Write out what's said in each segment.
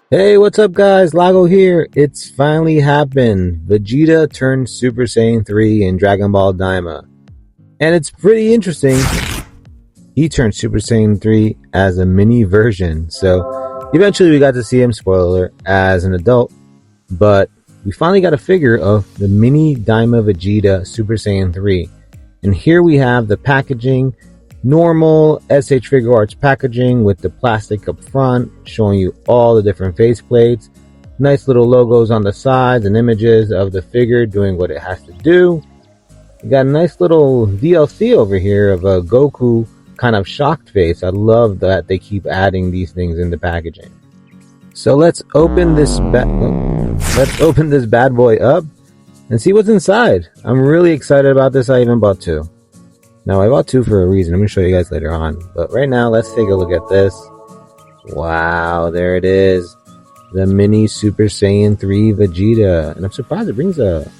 Hey, what's up guys? Lago here. It's finally happened. Vegeta turned Super Saiyan 3 in Dragon Ball Daima. And it's pretty interesting. He turned Super Saiyan 3 as a mini version. So eventually we got to see him, spoiler alert, as an adult. But we finally got a figure of the mini Daima Vegeta Super Saiyan 3. And here we have the packaging. Normal S.H.Figuarts packaging with the plastic up front, showing you all the different faceplates. Nice little logos on the sides and images of the figure doing what it has to do. You got a nice little DLC over here of a Goku kind of shocked face. I love that they keep adding these things in the packaging. So let's open this bad boy up and see what's inside. I'm really excited about this. I even bought two. Now, I bought two for a reason. I'm going to show you guys later on. But right now, let's take a look at this. Wow, there it is. The mini Super Saiyan 3 Vegeta. And I'm surprised it brings a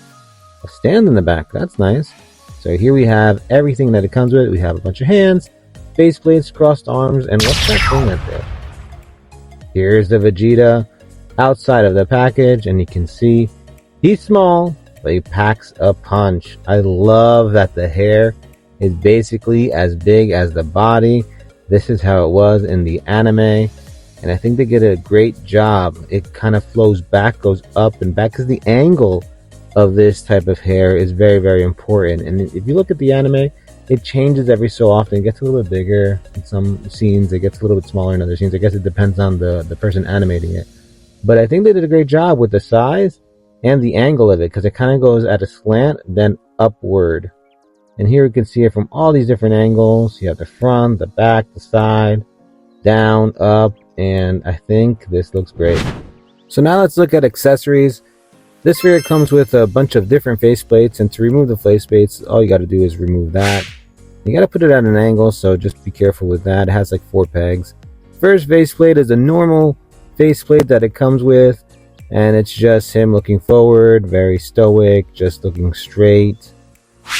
stand in the back. That's nice. So here we have everything that it comes with. We have a bunch of hands, faceplates, crossed arms, and what's that thing right there? Here's the Vegeta outside of the package. And you can see he's small, but he packs a punch. I love that the hair is basically as big as the body. This is how it was in the anime, and I think they did a great job. It kind of flows back, goes up and back, because the angle of this type of hair is very, very important. And if you look at the anime, it changes every so often. It gets a little bit bigger in some scenes, it gets a little bit smaller in other scenes. I guess it depends on the person animating it, but I think they did a great job with the size and the angle of it, because it kind of goes at a slant then upward. And here you can see it from all these different angles. You have the front, the back, the side, down, up, and I think this looks great. So now let's look at accessories. This figure comes with a bunch of different faceplates, and to remove the faceplates, all you got to do is remove that. You got to put it at an angle, so just be careful with that. It has like 4 pegs. First faceplate is a normal faceplate that it comes with, and it's just him looking forward, very stoic, just looking straight.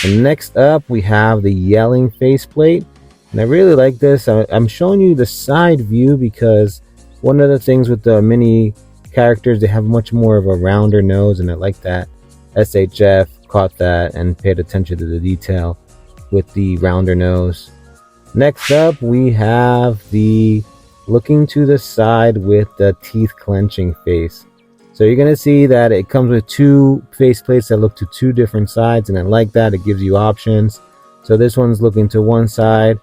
And next up, we have the yelling faceplate, and I really like this. I'm showing you the side view because one of the things with the mini characters, they have much more of a rounder nose, and I like that SHF caught that and paid attention to the detail with the rounder nose. Next up, we have the looking to the side with the teeth clenching face. So you're going to see that it comes with 2 faceplates that look to 2 different sides, and I like that. It gives you options. So this one's looking to one side,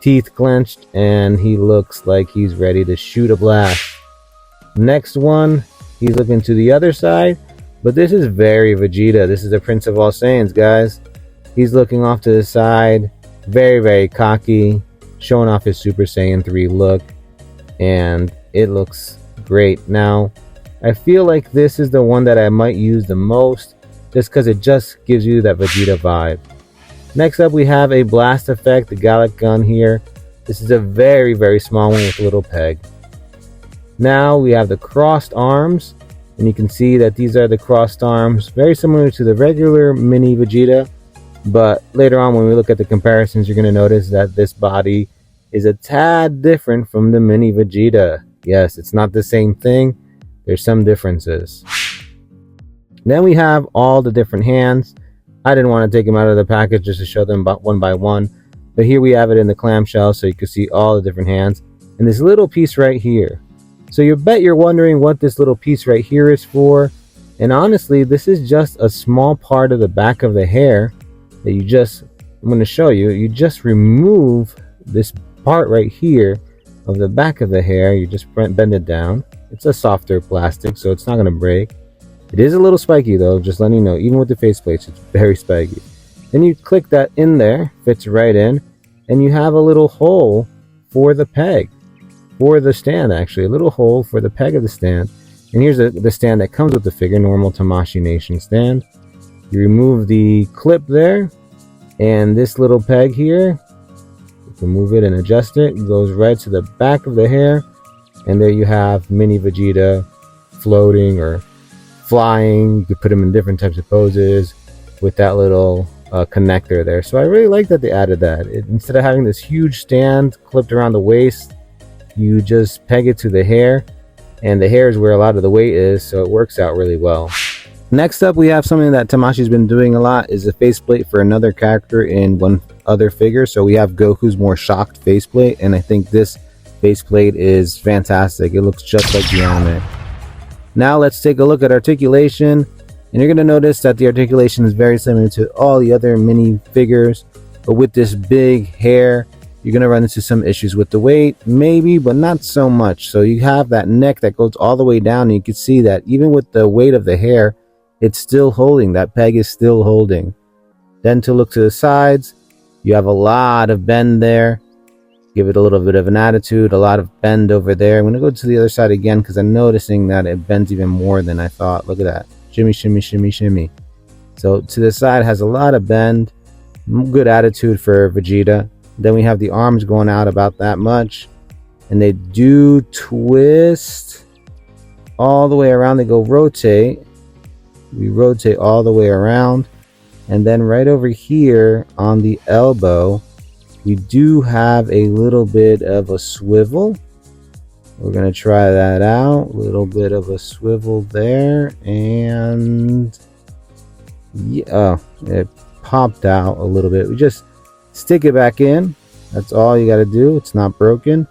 teeth clenched, and he looks like he's ready to shoot a blast. Next one, he's looking to the other side, but this is very Vegeta. This is the Prince of all Saiyans, guys. He's looking off to the side, very, very cocky, showing off his Super Saiyan 3 look, and it looks great. Now, I feel like this is the one that I might use the most, just because it just gives you that Vegeta vibe. Next up, we have a blast effect, the Gallic gun here. This is a very, very small one with a little peg. Now we have the crossed arms, and you can see that these are the crossed arms, very similar to the regular mini Vegeta, but later on when we look at the comparisons, you're going to notice that this body is a tad different from the mini Vegeta. Yes, it's not the same thing. There's some differences. Then we have all the different hands. I didn't want to take them out of the package just to show them one by one, but here we have it in the clamshell so you can see all the different hands. And this little piece right here. So you bet you're wondering what this little piece right here is for. And honestly, this is just a small part of the back of the hair that I'm going to show you. You just remove this part right here of the back of the hair. You just bend it down. It's a softer plastic, so it's not going to break. It is a little spiky though, just letting you know. Even with the faceplates, it's very spiky. Then you click that in there, fits right in, and you have a little hole for the peg. For the stand, actually. A little hole for the peg of the stand. And here's the stand that comes with the figure, normal Tamashii Nation stand. You remove the clip there, and this little peg here, you can move it and adjust it. It goes right to the back of the hair. And there you have mini Vegeta floating or flying. You could put him in different types of poses with that little connector there. So I really like that they added that. Instead of having this huge stand clipped around the waist, you just peg it to the hair, and the hair is where a lot of the weight is, so it works out really well. Next up, we have something that Tamashi's been doing a lot, is a faceplate for another character in one other figure. So we have Goku's more shocked faceplate, and I think this faceplate is fantastic. It looks just like the anime. Now let's take a look at articulation, and you're going to notice that the articulation is very similar to all the other mini figures, but with this big hair, you're going to run into some issues with the weight, maybe, but not so much. So you have that neck that goes all the way down, and you can see that even with the weight of the hair, it's still holding. That peg is still holding. Then to look to the sides, you have a lot of bend there. Give it a little bit of an attitude, a lot of bend over there. I'm going to go to the other side again because I'm noticing that it bends even more than I thought. Look at that. Shimmy, shimmy, shimmy, shimmy. So to the side has a lot of bend. Good attitude for Vegeta. Then we have the arms going out about that much. And they do twist all the way around. They go rotate. We rotate all the way around, and then right over here on the elbow we do have a little bit of a swivel. We're going to try that out. A little bit of a swivel there, and yeah, it popped out a little bit. We just stick it back in. That's all you got to do. It's not broken.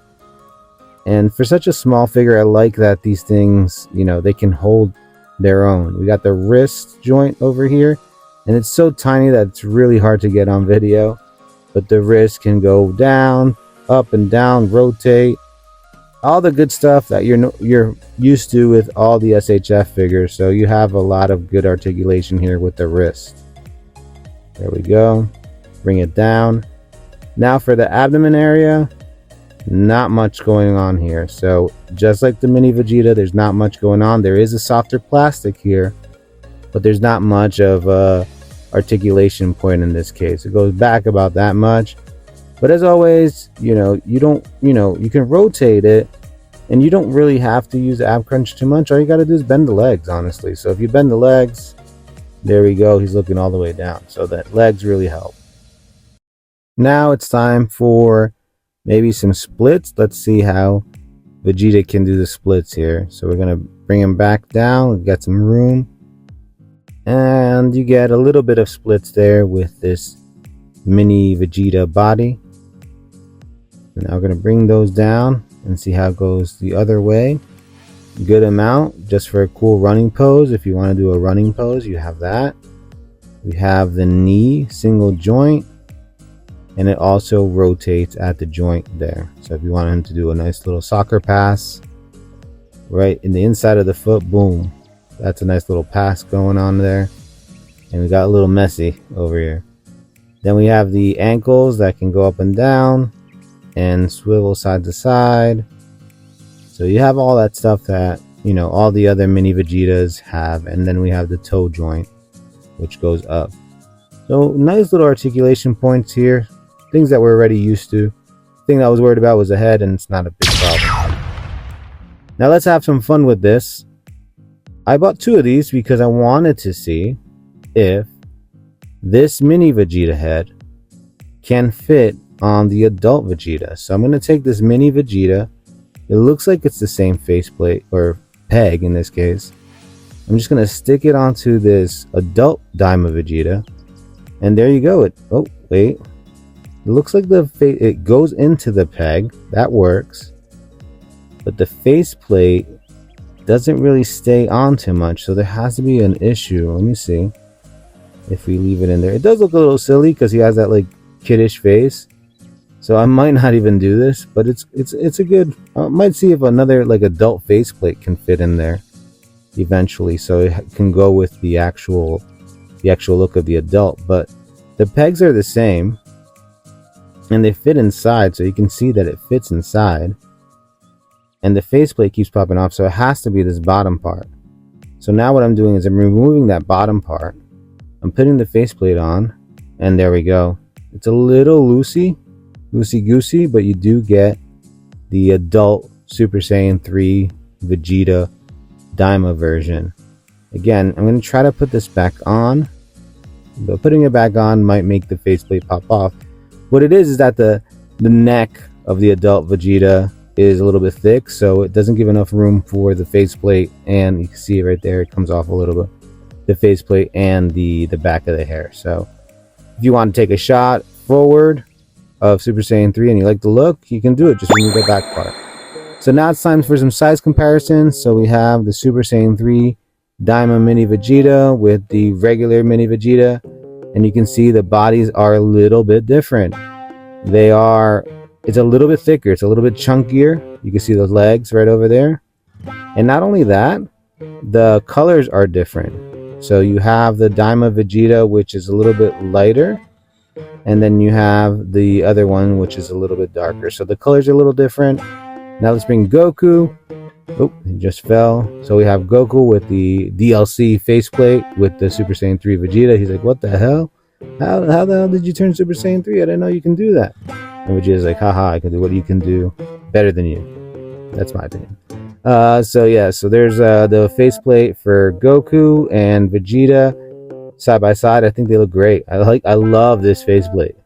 And for such a small figure, I like that these things, you know, they can hold their own. We got the wrist joint over here, and it's so tiny that it's really hard to get on video, but the wrist can go down, up and down, rotate, all the good stuff that you're used to with all the SHF figures. So you have a lot of good articulation here with the wrist. There we go. Bring it down. Now for the abdomen area, not much going on here. So just like the mini Vegeta, there's not much going on. There is a softer plastic here, but there's not much of a articulation point in this case. It goes back about that much, but as always, you can rotate it, and you don't really have to use the ab crunch too much. All you got to do is bend the legs, honestly. So if you bend the legs, there we go, he's looking all the way down, so that legs really help. Now it's time for maybe some splits. Let's see how Vegeta can do the splits here. So we're going to bring him back down. We've got some room. And you get a little bit of splits there with this mini Vegeta body. And now we're going to bring those down and see how it goes the other way. Good amount just for a cool running pose. If you want to do a running pose, you have that. We have the knee single joint. And it also rotates at the joint there. So if you want him to do a nice little soccer pass right in the inside of the foot, boom. That's a nice little pass going on there. And we got a little messy over here. Then we have the ankles that can go up and down and swivel side to side. So you have all that stuff that, you know, all the other mini Vegetas have. And then we have the toe joint, which goes up. So nice little articulation points here. Things that we're already used to. The thing that I was worried about was the head, and it's not a big problem. Now let's have some fun with this. I bought 2 of these because I wanted to see if this mini Vegeta head can fit on the adult Vegeta. So I'm going to take this mini Vegeta. It looks like it's the same faceplate, or peg in this case. I'm just going to stick it onto this adult Daima Vegeta. And there you go. Oh, wait. It looks like it goes into the peg. That works. But the faceplate doesn't really stay on too much. So there has to be an issue. Let me see if we leave it in there. It does look a little silly because he has that like kiddish face. So I might not even do this. But it's a good... I might see if another like adult faceplate can fit in there eventually. So it can go with the actual look of the adult. But the pegs are the same. And they fit inside, so you can see that it fits inside. And the faceplate keeps popping off, so it has to be this bottom part. So now what I'm doing is I'm removing that bottom part. I'm putting the faceplate on, and there we go. It's a little loosey-goosey, but you do get the adult Super Saiyan 3 Vegeta Daima version. Again, I'm going to try to put this back on, but putting it back on might make the faceplate pop off. What it is that the neck of the adult Vegeta is a little bit thick, so it doesn't give enough room for the faceplate, and you can see it right there, it comes off a little bit, the faceplate and the back of the hair. So if you want to take a shot forward of Super Saiyan 3 and you like the look, you can do it, just remove the back part. So now it's time for some size comparisons. So we have the Super Saiyan 3 Daima Mini Vegeta with the regular Mini Vegeta, and you can see the bodies are a little bit different. It's a little bit thicker, it's a little bit chunkier. You can see those legs right over there. And not only that, the colors are different. So you have the Daima Vegeta, which is a little bit lighter, and then you have the other one, which is a little bit darker. So the colors are a little different. Now let's bring Goku. Oh, it just fell. So we have Goku with the DLC faceplate with the Super Saiyan 3 Vegeta. He's like, what the hell? How the hell did you turn Super Saiyan 3? I didn't know you can do that. And Vegeta's like, haha, I can do what you can do better than you. That's my opinion. So there's the faceplate for Goku and Vegeta side by side. I think they look great. I love this faceplate.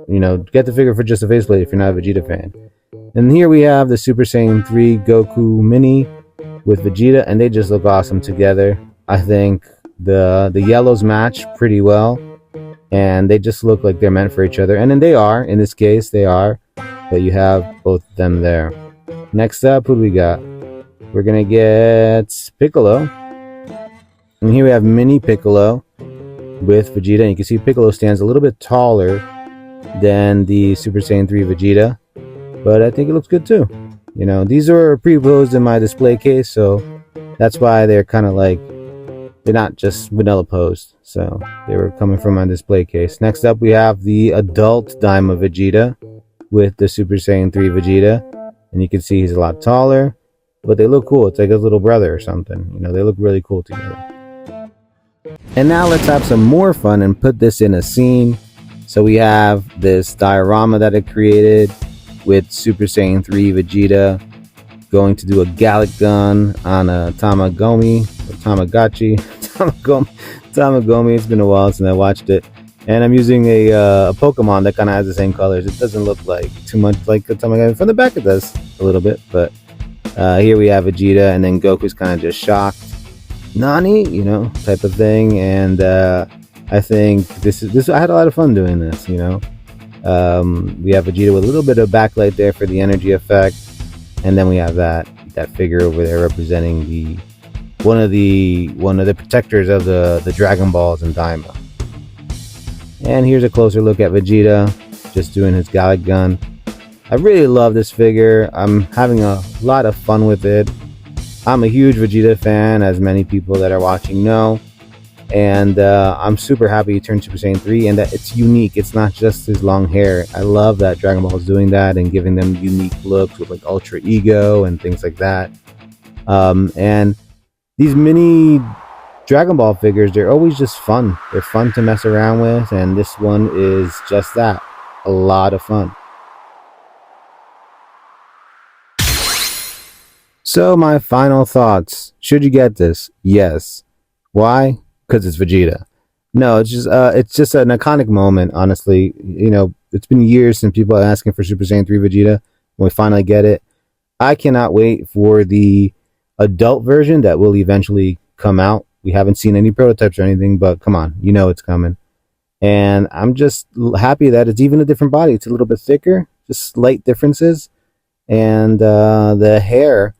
You know, get the figure for just a faceplate if you're not a Vegeta fan. And here we have the Super Saiyan 3 Goku Mini with Vegeta, and they just look awesome together. I think the yellows match pretty well, and they just look like they're meant for each other. And then they are, in this case, they are. But you have both of them there. Next up, who do we got? We're going to get Piccolo. And here we have Mini Piccolo with Vegeta. And you can see Piccolo stands a little bit taller than the Super Saiyan 3 Vegeta. But I think it looks good too. You know, these are pre-posed in my display case, so that's why they're kind of like, they're not just vanilla posed. So they were coming from my display case. Next up, we have the adult Daima Vegeta with the Super Saiyan 3 Vegeta. And you can see he's a lot taller, but they look cool. It's like his little brother or something. You know, they look really cool together. And now let's have some more fun and put this in a scene. So we have this diorama that I created with Super Saiyan 3 Vegeta going to do a Gallic gun on a Tamagotchi. It's been a while since I watched it. And I'm using a Pokemon that kind of has the same colors. It doesn't look like too much like the Tamagotchi. From the back it does a little bit, but here we have Vegeta, and then Goku's kind of just shocked. Nani? You know, type of thing. And I think this. I had a lot of fun doing this, you know. We have Vegeta with a little bit of backlight there for the energy effect, and then we have that figure over there representing one of the protectors of the Dragon Balls in Daima. And here's a closer look at Vegeta just doing his Gallic gun. I really love this figure. I'm having a lot of fun with it. I'm a huge Vegeta fan, as many people that are watching know. And I'm super happy he turned Super Saiyan 3 and that it's unique. It's not just his long hair. I love that Dragon Ball is doing that and giving them unique looks with like Ultra Ego and things like that. And these mini Dragon Ball figures, they're always just fun. They're fun to mess around with, and this one is just that. A lot of fun. So my final thoughts. Should you get this? Yes. Why? Because it's Vegeta. No, it's just an iconic moment, honestly. You know, it's been years since people are asking for Super Saiyan 3 Vegeta. When we finally get it, I cannot wait for the adult version that will eventually come out. We haven't seen any prototypes or anything, but come on, you know it's coming. And I'm just happy that it's even a different body. It's a little bit thicker, just slight differences. And the hair,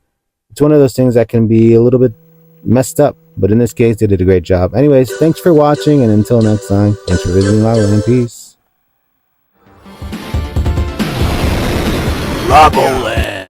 it's one of those things that can be a little bit messed up, but in this case they did a great job. Anyways, thanks for watching, and until next time, thanks for visiting my land. Peace.